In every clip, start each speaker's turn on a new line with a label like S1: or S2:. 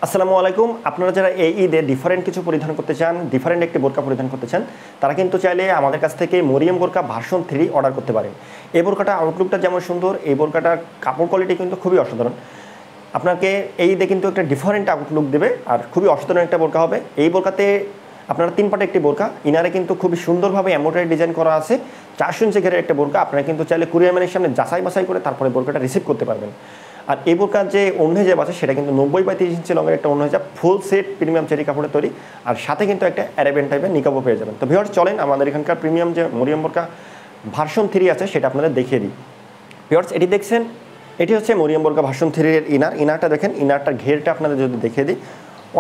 S1: আসসালামু আলাইকুম। আপনারা যারা এই ঈদে ডিফারেন্ট কিছু পরিধান করতে চান, ডিফারেন্ট একটি বোরকা পরিধান করতে চান, তারা কিন্তু চাইলে আমাদের কাছ থেকে মরিয়ম বোরকা ভার্সন 3 অর্ডার করতে পারেন। এই বোরকাটা আউটলুকটা যেমন সুন্দর, এই বোরকাটার কাপড় কোয়ালিটি কিন্তু খুবই অসাধারণ। আপনাকে এই ঈদে কিন্তু একটা ডিফারেন্ট আউটলুক দেবে আর খুবই অসাধারণ একটা বোরকা হবে। এই বোরকাতে আপনারা 3 পাটে একটি বোরকা, ইনারে কিন্তু খুবই সুন্দরভাবে এমব্রয়ডারি ডিজাইন করা আছে। 4 ইঞ্চি ঘেরের একটা বোরকা, আপনারা কিন্তু চাইলে কুরিয়ার ম্যানের সামনে যাচাই বাছাই করে তারপরে বোরকাটা রিসিভ করতে পারবেন। আর এই বোরকার যে ওড়না হিজাব আছে সেটা কিন্তু 90 বাই 30 ইঞ্চি লংয়ের একটা ওড়না হিজাব, ফুল সেট প্রিমিয়াম চেরি কাপড়ের তৈরি, আর সাথে কিন্তু একটা অ্যারাবিয়ান টাইপের নিকাবও পেয়ে যাবেন। তো ভিউয়ার্স চলেন আমাদের এখানকার প্রিমিয়াম যে মরিয়ম বোরকা ভার্সন 3 আছে সেটা আপনাদের দেখিয়ে দিই। ভিউয়ার্স এটি দেখছেন, এটি হচ্ছে মরিয়ম বোরকা ভার্সন 3 এর ইনারটা দেখেন। ইনারটার ঘেরটা আপনাদের যদি দেখিয়ে দিই,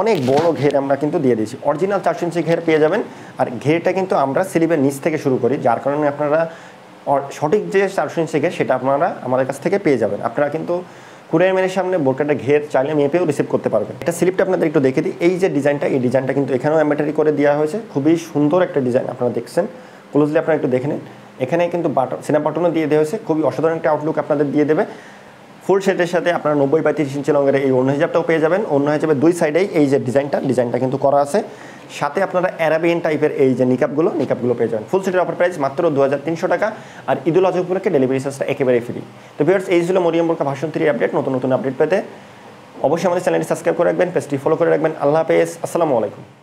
S1: অনেক বড় ঘের আমরা কিন্তু দিয়ে দিয়েছি। অরিজিনাল 4 ইঞ্চি ঘের পেয়ে যাবেন। আর ঘেরটা কিন্তু আমরা স্লিভের নিচ থেকে শুরু করি, যার কারণে আপনারা সঠিক যে 4 ইঞ্চি ঘের সেটা আপনারা আমাদের কাছ থেকে পেয়ে যাবেন। আপনারা কিন্তু কুরিয়ার ম্যানের সামনে বোরকাটা ঘের চাইলে মেপেও রিসিভ করতে পারবেন। এটা স্লিপটা আপনাদের একটু দেখে দিই। এই যে ডিজাইনটা, এই ডিজাইনটা কিন্তু এখানেও এমব্রয়ডারি করে দেওয়া হয়েছে। খুবই সুন্দর একটা ডিজাইন, আপনারা দেখছেন। ক্লোজলি আপনারা একটু দেখে নিন। এখানে কিন্তু সিনাপ বাটনও দিয়ে দেওয়া হয়েছে। খুবই অসাধারণ একটা আউটলুক আপনাদের দিয়ে দেবে। ফুল সেটের সাথে আপনারা 90 বাই 30 ইঞ্চি লংয়ের এই ওড়না হিজাবটাও পেয়ে যাবেন। ওড়না হিজাবের দুই সাইডেই এই যে ডিজাইনটা কিন্তু করা আছে। সাথে আপনারা অ্যারাবিয়ান টাইপের এই যে নিকাবগুলো পেয়ে যাবেন। ফুল সেটের অফার প্রাইস মাত্র 2300 টাকা। আর ঈদুল আজহা উপলক্ষে ডেলিভারি চার্জটা একেবারে ফ্রি। তো ভিউয়ার্স এই ছিল মরিয়ম বোরকা ভার্সন 3 আপডেট। নতুন আপডেট পেতে অবশ্যই আমাদের চ্যানেলটি সাবস্ক্রাইব করে রাখবেন, পেজটি ফলো করে রাখবেন। আল্লাহ হাফেজ, আসসালামু আলাইকুম।